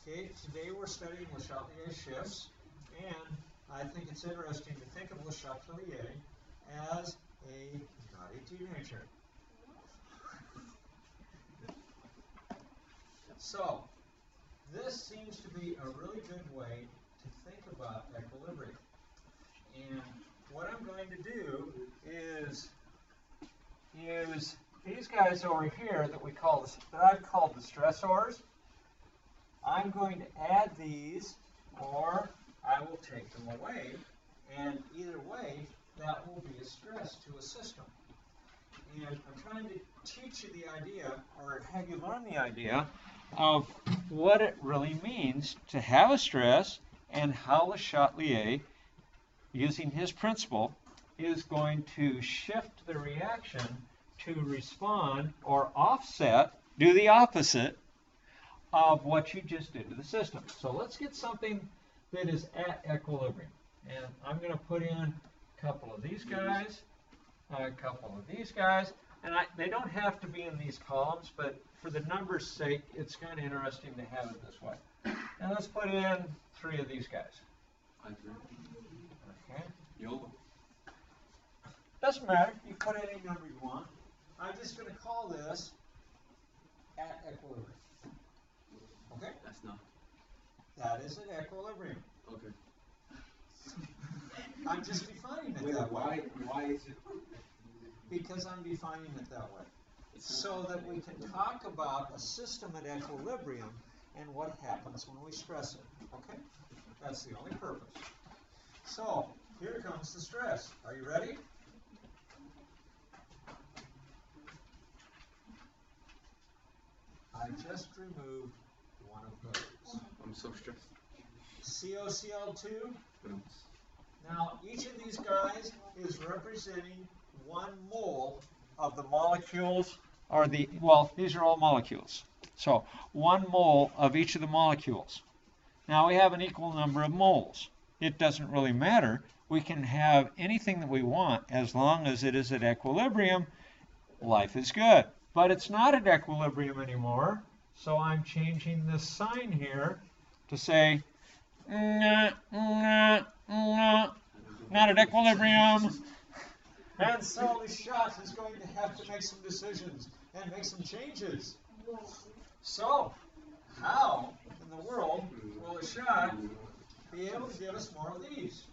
Okay, today we're studying LeChatelier shifts, and I think it's interesting to think of LeChatelier as a naughty teenager. So, this seems to be a really good way to think about equilibrium. And what I'm going to do is use these guys over here that I've called the stressors. I'm going to add these, or I will take them away, and either way, that will be a stress to a system. And I'm trying to teach you the idea, or have you learn the idea, of what it really means to have a stress, and how LeChatelier, using his principle, is going to shift the reaction to respond or offset, do the opposite of what you just did to the system. So let's get something that is at equilibrium. And I'm going to put in a couple of these guys, a couple of these guys, and they don't have to be in these columns, but for the numbers' sake, it's kind of interesting to have it this way. And let's put in 3 of these guys. Okay. Doesn't matter. You put any number you want. I'm just going to call this at equilibrium. Okay? That's not. That is at equilibrium. Okay. I'm just defining it that way. Why is it? Because I'm defining it that way. So that we can talk about a system at equilibrium and what happens when we stress it. Okay? That's the only purpose. So, here comes the stress. Are you ready? I just removed one of those. I'm so stressed. COCl2. Now, each of these guys is representing 1 mole of the molecules, or these are all molecules. So, 1 mole of each of the molecules. Now, we have an equal number of moles. It doesn't really matter. We can have anything that we want as long as it is at equilibrium. Life is good. But it's not at equilibrium anymore, so I'm changing this sign here to say, not at equilibrium. And so LeChat is going to have to make some decisions and make some changes. So, how in the world will LeChat be able to give us more of these?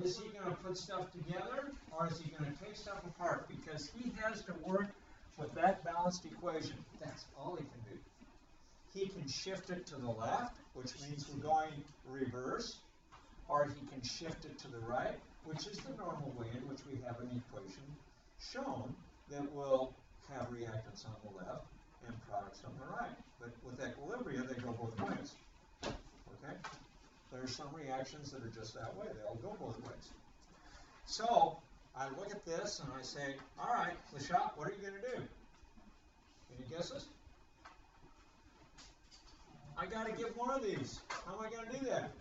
Is he going to put stuff together, or is he going to take stuff apart? Because he has to work with that balanced equation. That's all he can do. He can shift it to the left, which means we're going reverse, or he can shift it to the right, which is the normal way in which we have an equation shown that will have reactants on the left and products on the right. But with equilibrium, they go both ways. Okay? There are some reactions that are just that way. They all go both ways. So, I look at this and I say, all right, LeChat, what are you going to do? Can you guess it? I got to give more of these. How am I going to do that?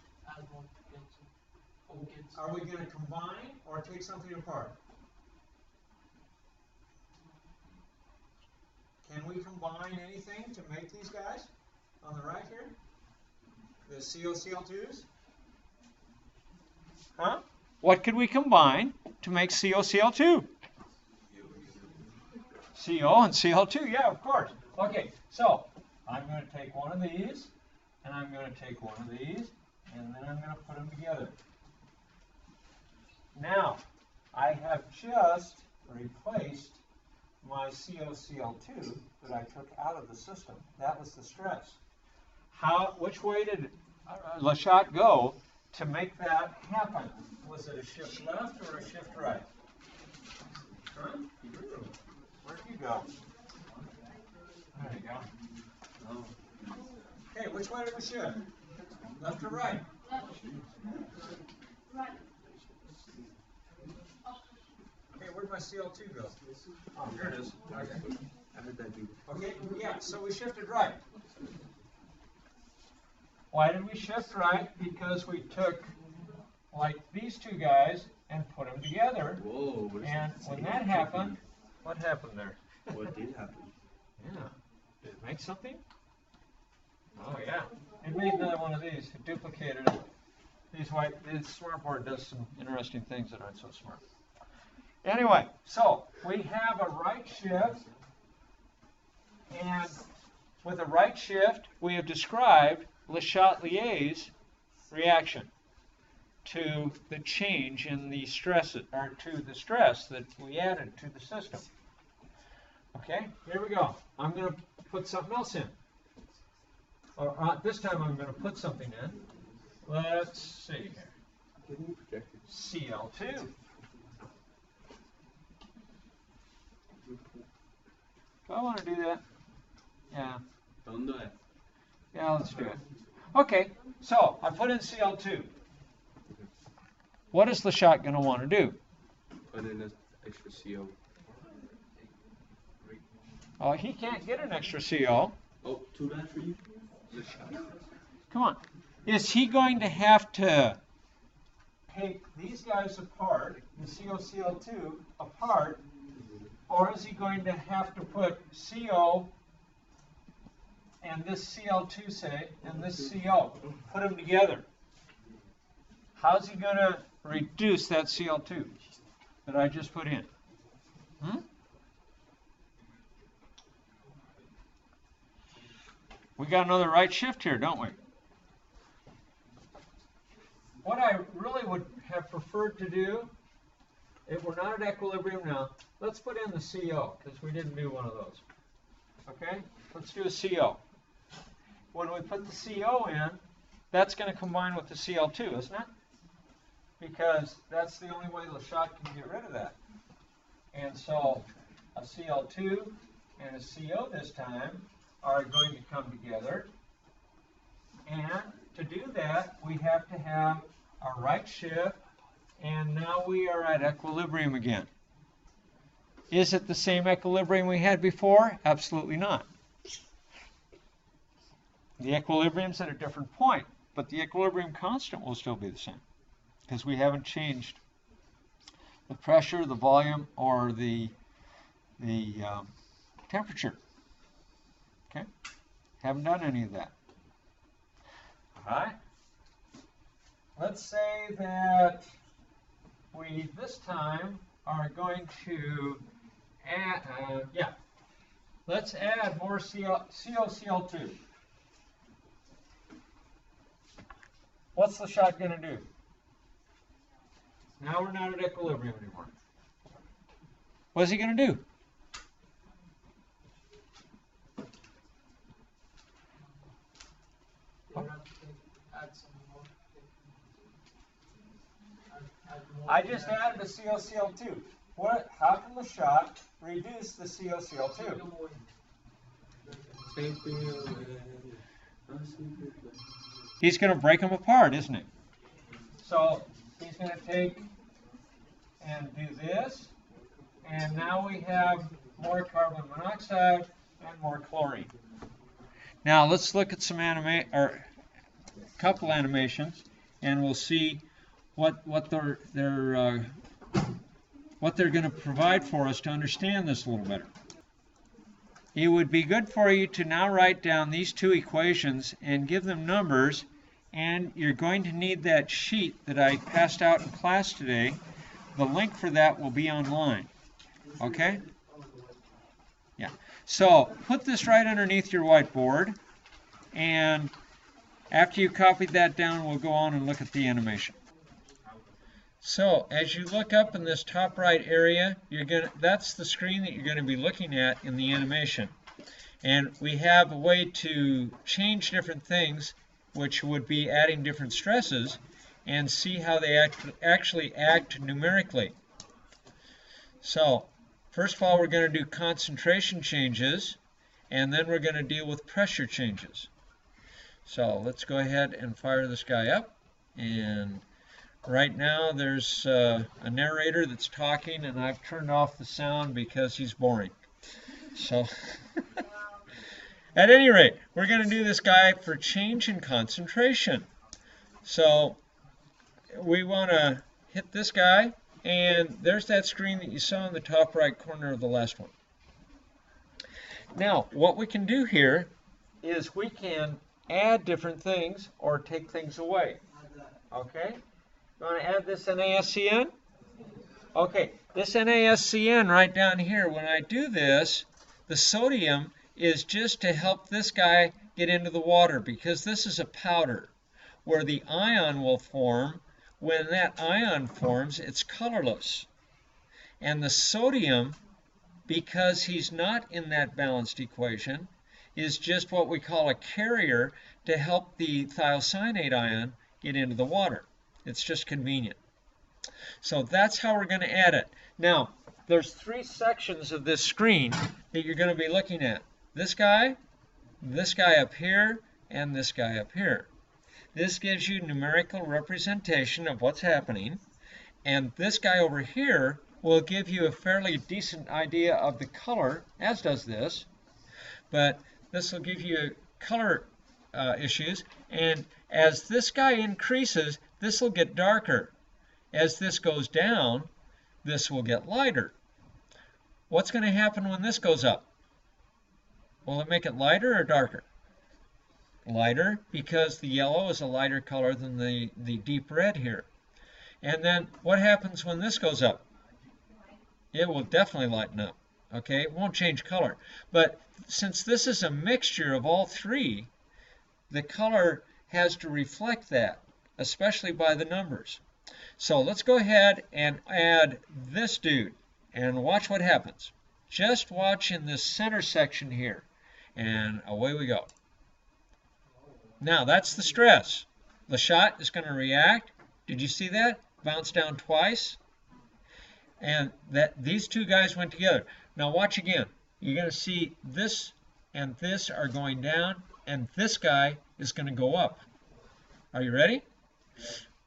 Are we going to combine or take something apart? Can we combine anything to make these guys on the right here? The COCl2s? Huh? What could we combine to make COCl2? CO and Cl2, yeah, of course. Okay, so I'm going to take one of these, and I'm going to take one of these, and then I'm going to put them together. Now, I have just replaced my COCl2 that I took out of the system. That was the stress. Which way did LeChat go to make that happen? Was it a shift left or a shift right? Huh? Where'd you go? There you go. Oh. Okay, which way did we shift? Left or right? Right. Okay, where'd my CL2 go? Oh, here it is. Okay. Okay, yeah, so we shifted right. Why did we shift right? Because we took, like, these 2 guys and put them together. Whoa, and when that happened, what happened there? What did happen? Yeah. Did it make something? Oh yeah, it made another one of these. It duplicated it. This smartboard does some interesting things that aren't so smart. Anyway, so we have a right shift, and with a right shift, we have described LeChatelier's reaction to the change in the stress, or to the stress that we added to the system. Okay, here we go. I'm going to put something else in. Or this time I'm going to put something in. Let's see here. Cl2. Do I want to do that? Yeah. Don't do it. Yeah, let's do it. Okay, so I put in Cl2. What is LeChat going to want to do? Put in an extra CO. Oh, he can't get an extra CO. Oh, too bad for you. LeChat. Come on. Is he going to have to take these guys apart, the COCl2 apart, or is he going to have to put CO and this Cl2, say, and this CO, put them together? How's he going to reduce that Cl2 that I just put in? We got another right shift here, don't we? What I really would have preferred to do, if we're not at equilibrium now, let's put in the CO, because we didn't do one of those. Okay? Let's do a CO. When we put the CO in, that's going to combine with the Cl2, isn't it? Because that's the only way LeChat can get rid of that. And so a Cl2 and a CO this time are going to come together. And to do that, we have to have a right shift, and now we are at equilibrium again. Is it the same equilibrium we had before? Absolutely not. The equilibrium's at a different point, but the equilibrium constant will still be the same because we haven't changed the pressure, the volume, or the temperature. Okay? Haven't done any of that. All right? Let's say that we this time are going to add, let's add more COCl2. What's LeChat going to do? Now we're not at equilibrium anymore. What's he going to do? I just added a COCl2. How can LeChat reduce the COCl2? Same thing. He's going to break them apart, isn't he? So he's going to take and do this, and now we have more carbon monoxide and more chlorine. Now let's look at some couple animations, and we'll see what they're going to provide for us to understand this a little better. It would be good for you to now write down these two equations and give them numbers, and you're going to need that sheet that I passed out in class today. The link for that will be online. Okay? Yeah. So put this right underneath your whiteboard, and after you copied that down, we'll go on and look at the animation. So as you look up in this top right area, that's the screen that you're going to be looking at in the animation. And we have a way to change different things, which would be adding different stresses, and see how they actually act numerically. So first of all, we're going to do concentration changes, and then we're going to deal with pressure changes. So let's go ahead and fire this guy up. And right now there's a narrator that's talking, and I've turned off the sound because he's boring. So at any rate, we're going to do this guy for change in concentration. So we want to hit this guy, and there's that screen that you saw in the top right corner of the last one. Now, what we can do here is we can add different things or take things away. Okay? You want to add this NaSCN? Okay, this NaSCN right down here, when I do this, the sodium is just to help this guy get into the water because this is a powder where the ion will form. When that ion forms, it's colorless. And the sodium, because he's not in that balanced equation, is just what we call a carrier to help the thiocyanate ion get into the water. It's just convenient. So that's how we're going to add it. Now, there's 3 sections of this screen that you're going to be looking at. This guy up here, and this guy up here. This gives you numerical representation of what's happening. And this guy over here will give you a fairly decent idea of the color, as does this. But this will give you color issues. And as this guy increases, this will get darker. As this goes down, this will get lighter. What's going to happen when this goes up? Will it make it lighter or darker? Lighter, because the yellow is a lighter color than the deep red here. And then what happens when this goes up? It will definitely lighten up. Okay, it won't change color. But since this is a mixture of all 3, the color has to reflect that, especially by the numbers. So let's go ahead and add this dude and watch what happens. Just watch in this center section here, and away we go. Now that's the stress. LeChat is going to react. Did you see that? Bounce down twice. And these 2 guys went together. Now watch again. You're going to see this and this are going down, and this guy is going to go up. Are you ready?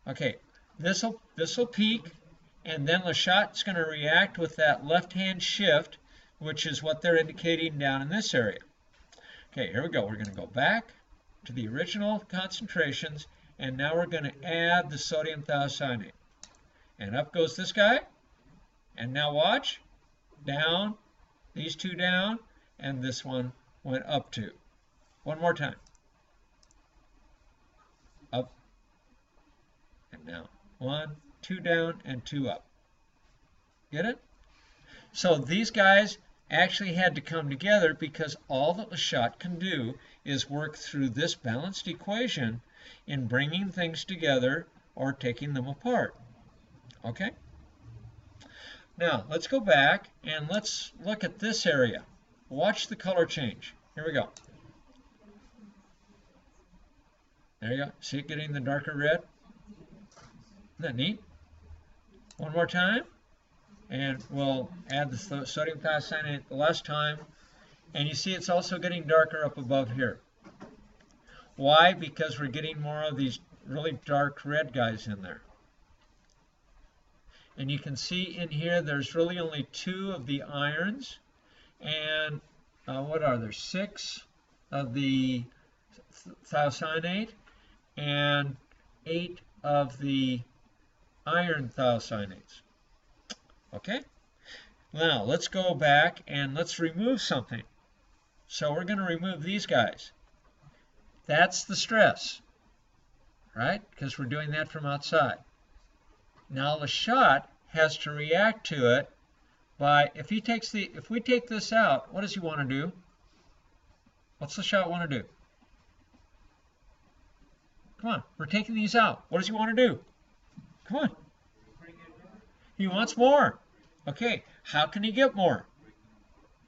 Okay. This will peak, and then LeChat's going to react with that left-hand shift, which is what they're indicating down in this area. Okay, here we go. We're going to go back to the original concentrations, and now we're going to add the sodium thiocyanate. And up goes this guy, and now watch, down, these 2 down, and this one went up 2. One more time. Up, and down. 1, 2 down, and 2 up. Get it? So these guys actually had to come together because all that LeChat can do is work through this balanced equation in bringing things together or taking them apart. Okay? Now, let's go back and let's look at this area. Watch the color change. Here we go. There you go. See it getting the darker red? Isn't that neat? One more time, and we'll add the sodium thiocyanate the last time, and you see it's also getting darker up above here. Why? Because we're getting more of these really dark red guys in there. And you can see in here there's really only 2 of the irons, and what are there? 6 of the thiocyanate, and 8 of the iron thiocyanates. Okay? Now, let's go back and let's remove something. So we're going to remove these guys. That's the stress, right? Because we're doing that from outside. Now, LeChat has to react to it by, if we take this out, what does he want to do? What's LeChat want to do? Come on, we're taking these out. What does he want to do? Come on. He wants more. Okay, how can he get more?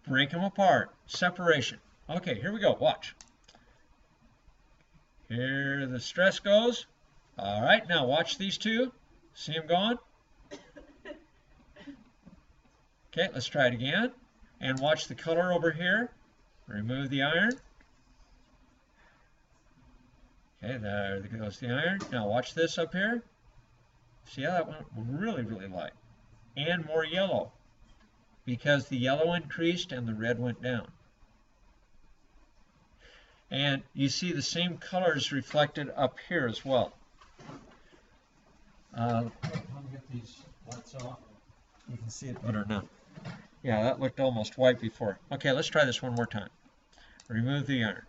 Break them apart. Separation. Okay, here we go. Watch. Here the stress goes. All right, now watch these 2. See them going? Okay, let's try it again. And watch the color over here. Remove the iron. Okay, there goes the iron. Now watch this up here. See how that went really, really light. And more yellow, because the yellow increased and the red went down. And you see the same colors reflected up here as well. Let me get these lights off. You can see it better now. Yeah, that looked almost white before. Okay, let's try this one more time. Remove the iron.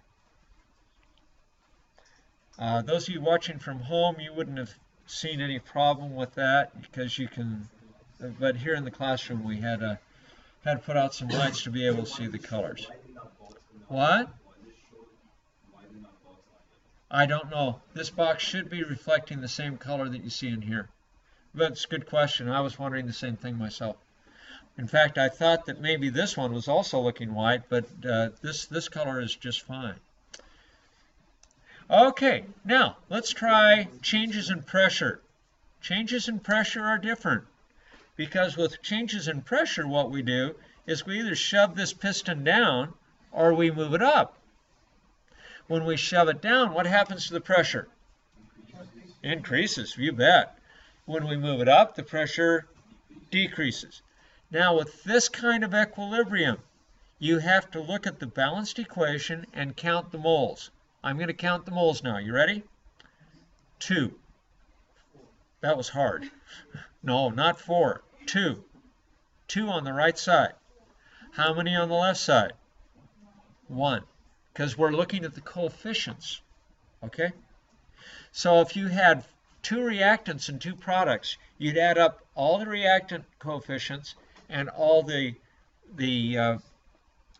Those of you watching from home, you wouldn't have seen any problem with that because you can, but here in the classroom we had to put out some lights to be able to see the colors. What? I don't know. This box should be reflecting the same color that you see in here. But it's a good question. I was wondering the same thing myself. In fact, I thought that maybe this one was also looking white, but this color is just fine. Okay, now let's try changes in pressure. Changes in pressure are different because with changes in pressure, what we do is we either shove this piston down or we move it up. When we shove it down, what happens to the pressure? Increases, you bet. When we move it up, the pressure decreases. Now, with this kind of equilibrium, you have to look at the balanced equation and count the moles. I'm going to count the moles now. You ready? 2. That was hard. No, not 4. 2. 2 on the right side. How many on the left side? 1. Because we're looking at the coefficients. Okay? So if you had 2 reactants and 2 products, you'd add up all the reactant coefficients and all the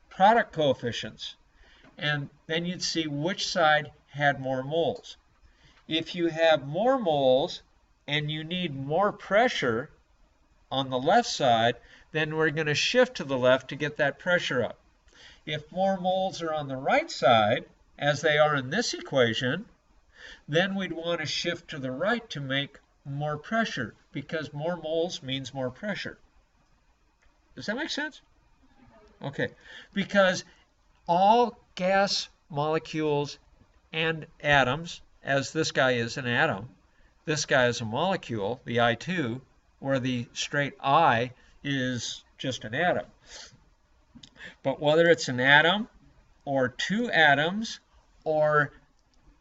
product coefficients, and then you'd see which side had more moles. If you have more moles and you need more pressure on the left side, then we're going to shift to the left to get that pressure up. If more moles are on the right side, as they are in this equation, then we'd want to shift to the right to make more pressure, because more moles means more pressure. Does that make sense? Okay, because all gas molecules and atoms, as this guy is an atom, this guy is a molecule, the I2, where the straight I is just an atom. But whether it's an atom or 2 atoms or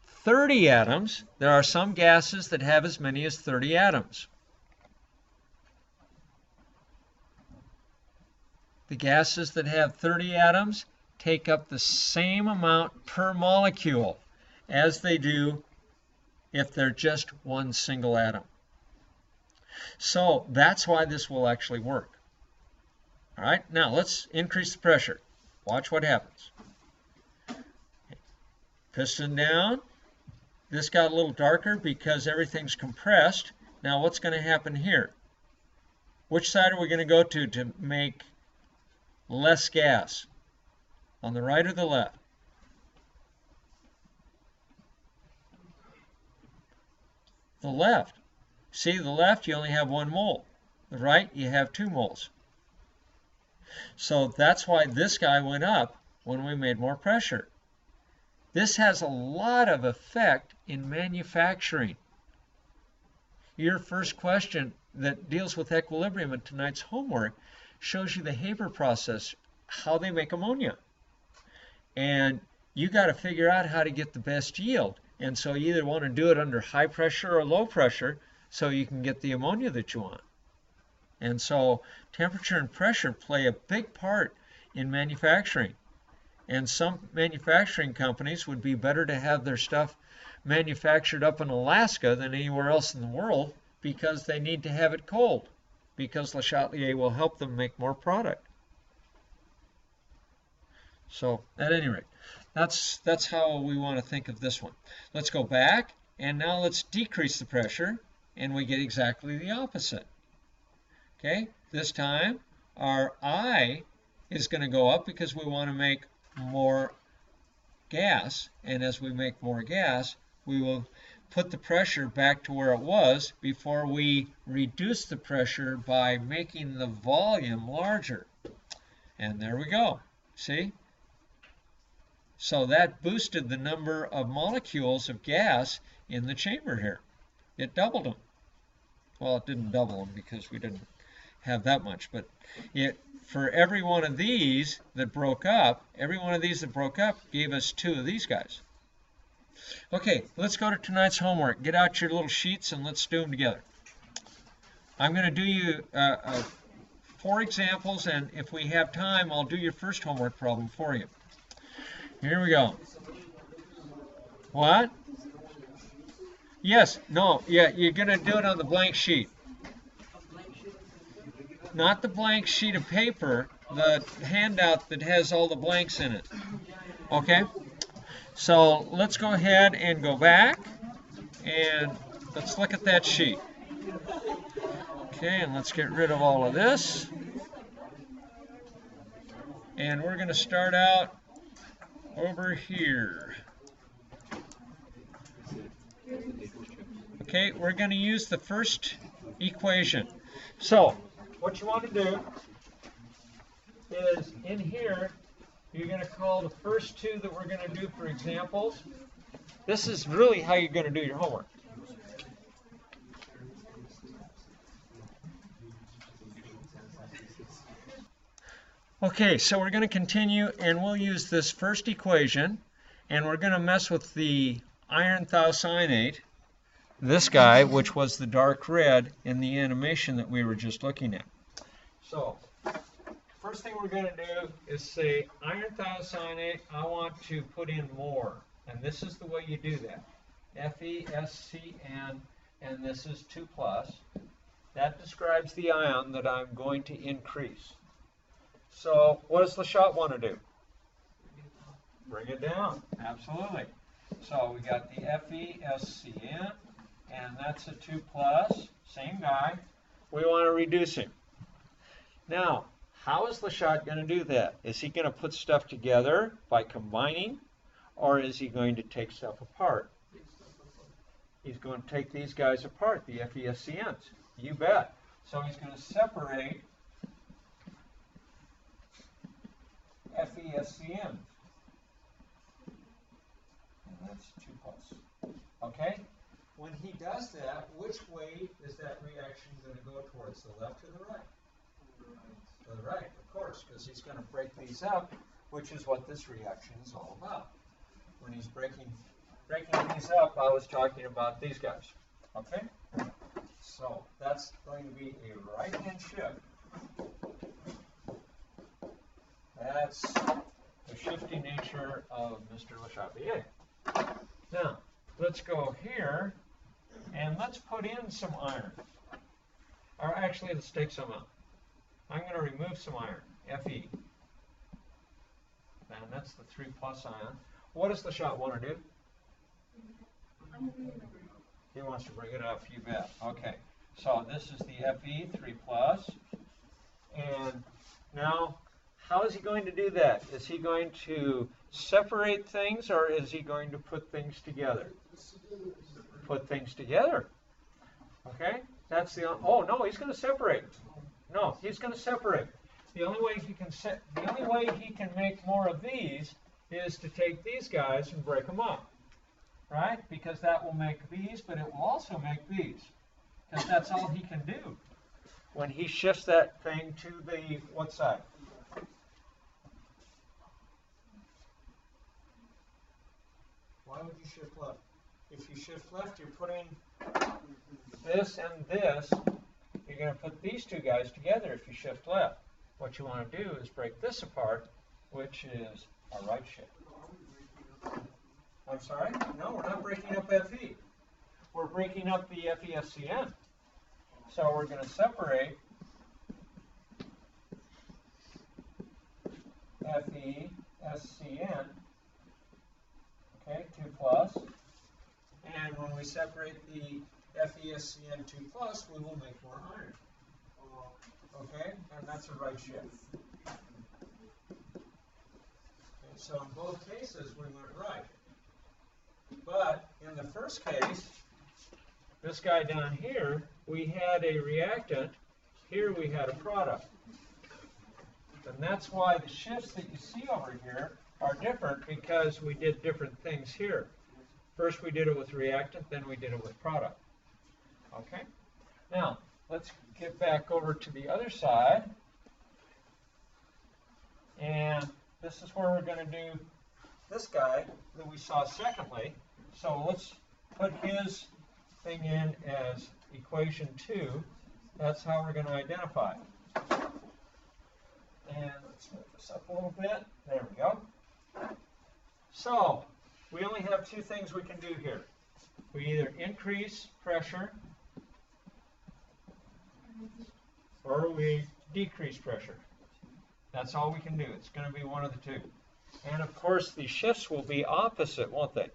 30 atoms, there are some gases that have as many as 30 atoms. The gases that have 30 atoms take up the same amount per molecule as they do if they're just one single atom. So that's why this will actually work. All right, now let's increase the pressure. Watch what happens. Piston down. This got a little darker because everything's compressed. Now what's going to happen here? Which side are we going to go to make less gas? On the right or the left? The left. See, the left you only have 1 mole. The right you have 2 moles. So that's why this guy went up when we made more pressure. This has a lot of effect in manufacturing. Your first question that deals with equilibrium in tonight's homework shows you the Haber process, how they make ammonia. And you got to figure out how to get the best yield. And so you either want to do it under high pressure or low pressure so you can get the ammonia that you want. And so temperature and pressure play a big part in manufacturing. And some manufacturing companies would be better to have their stuff manufactured up in Alaska than anywhere else in the world because they need to have it cold, because LeChatelier will help them make more product. So at any rate, that's how we want to think of this one. Let's go back, and now let's decrease the pressure, and we get exactly the opposite. Okay, this time our I is going to go up because we want to make more gas, and as we make more gas, we will put the pressure back to where it was before we reduce the pressure by making the volume larger. And there we go. See? So that boosted the number of molecules of gas in the chamber here. It doubled them. Well, it didn't double them because we didn't have that much, but for every one of these that broke up, gave us 2 of these guys. Okay, let's go to tonight's homework. Get out your little sheets and let's do them together. I'm going to do you 4 examples, and if we have time, I'll do your first homework problem for you. Here we go. What? Yes, no, yeah, you're going to do it on the blank sheet. Not the blank sheet of paper, the handout that has all the blanks in it. Okay? So let's go ahead and go back and let's look at that sheet. Okay, and let's get rid of all of this. And we're going to start out over here. Okay, we're going to use the first equation. So, what you want to do is in here, you're going to call the first two that we're going to do for examples. This is really how you're going to do your homework. Okay, so we're going to continue and we'll use this first equation and we're going to mess with the iron thiocyanate, this guy, which was the dark red in the animation that we were just looking at. So, first thing we're going to do is say iron thiocyanate, I want to put in more. And this is the way you do that. FeSCN, and this is 2 plus. That describes the ion that I'm going to increase. So what does LeChat want to do? Bring it down. Absolutely. So we got the FeSCN, and that's a 2 plus. Same guy. We want to reduce him. Now, how is LeChat going to do that? Is he going to put stuff together by combining, or is he going to take stuff apart? He's going to take these guys apart, the FeSCNs. You bet. So he's going to separate FeSCN. And that's 2 plus. Okay? When he does that, which way is that reaction going to go towards? The left or the right? To the right, of course, because he's going to break these up, which is what this reaction is all about. When he's breaking these up, I was talking about these guys. Okay? So that's going to be a right-hand shift. That's the shifting nature of Mr. LeChatelier. Now, let's go here, and let's put in some iron. Or actually, let's take some out. I'm going to remove some iron, Fe. And that's the 3 plus ion. What does LeChat want to do? He wants to bring it up, you bet. Okay, so this is the Fe, 3 plus. And now, how is he going to do that? Is he going to separate things, or is he going to put things together? Put things together. Okay, that's the, oh no, he's going to separate. No, he's going to separate. The only way he can make more of these is to take these guys and break them up, right? Because that will make these, but it will also make these, because that's all he can do when he shifts that thing to the what side? Why would you shift left? If you shift left, you're putting this and this. You're going to put these two guys together if you shift left. What you want to do is break this apart, which is a right shift. I'm sorry? No, we're not breaking up Fe. We're breaking up the FeSCN. So we're going to separate FeSCN, okay, 2 plus. And when we separate the FeSCN 2 plus, we will make more iron. Okay, and that's a right shift. Okay, so in both cases, we went right. But in the first case, this guy down here, we had a reactant. Here we had a product. And that's why the shifts that you see over here are different, because we did different things here. First we did it with reactant, then we did it with product. Okay? Now, let's get back over to the other side. And this is where we're going to do this guy that we saw secondly. So let's put his thing in as equation 2. That's how we're going to identify. And let's move this up a little bit. There we go. So we only have 2 things we can do here. We either increase pressure or we decrease pressure. That's all we can do. It's going to be one of the two. And of course, the shifts will be opposite, won't they?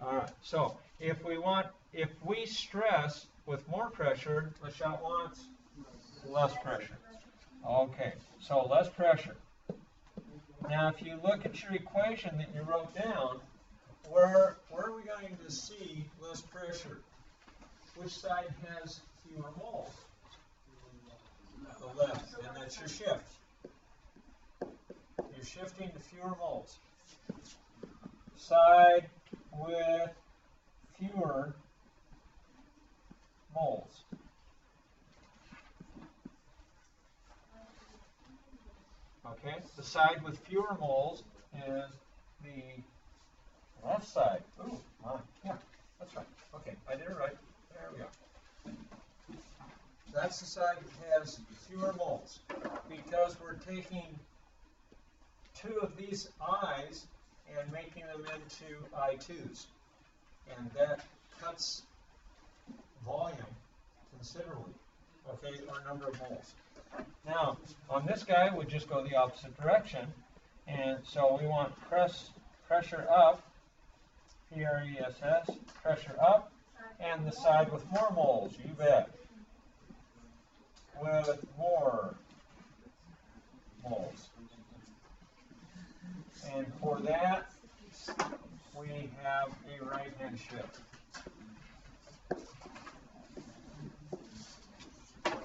All right. So if we stress with more pressure, LeChat wants less pressure. Okay. So less pressure. Now, if you look at your equation that you wrote down, where are we going to see less pressure? Which side has fewer moles? The left, and that's your shift. You're shifting to fewer moles. Side with fewer moles. Okay, the side with fewer moles is the left side. Ooh, my, yeah, that's right. Okay, I did it right. There we go. That's the side that has fewer moles because we're taking two of these I's and making them into I2s. And that cuts volume considerably, okay, or number of moles. Now, on this guy, we just go the opposite direction. And so we want pressure up, P-R-E-S-S, pressure up, and the side with more moles, you bet. With more moles. And for that, we have a right-hand shift.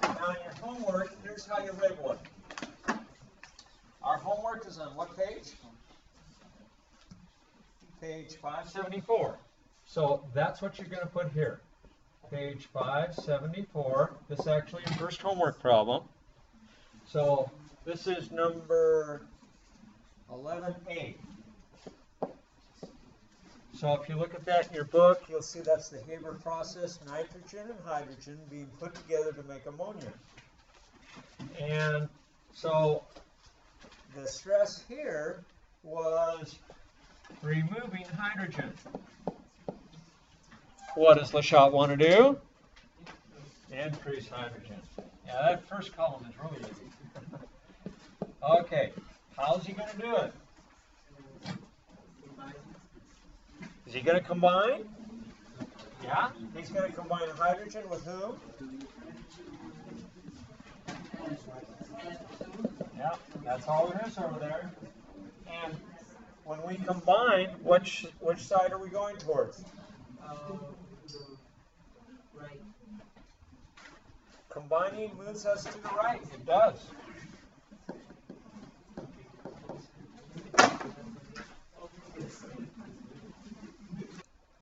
Now in your homework, here's how you label it. Our homework is on what page? Page 574. So that's what you're going to put here. Page 574. This is actually your first homework problem. So this is number 11A. So if you look at that in your book, you'll see that's the Haber process, nitrogen and hydrogen being put together to make ammonia. And so the stress here was removing hydrogen. What does LeChat want to do? Increase hydrogen. Yeah, that first column is really easy. Okay, how's he going to do it? Is he going to combine? Yeah, he's going to combine hydrogen with who? Yeah, that's all there is over there. And when we combine, which side are we going towards? Right. Combining moves us to the right. It does.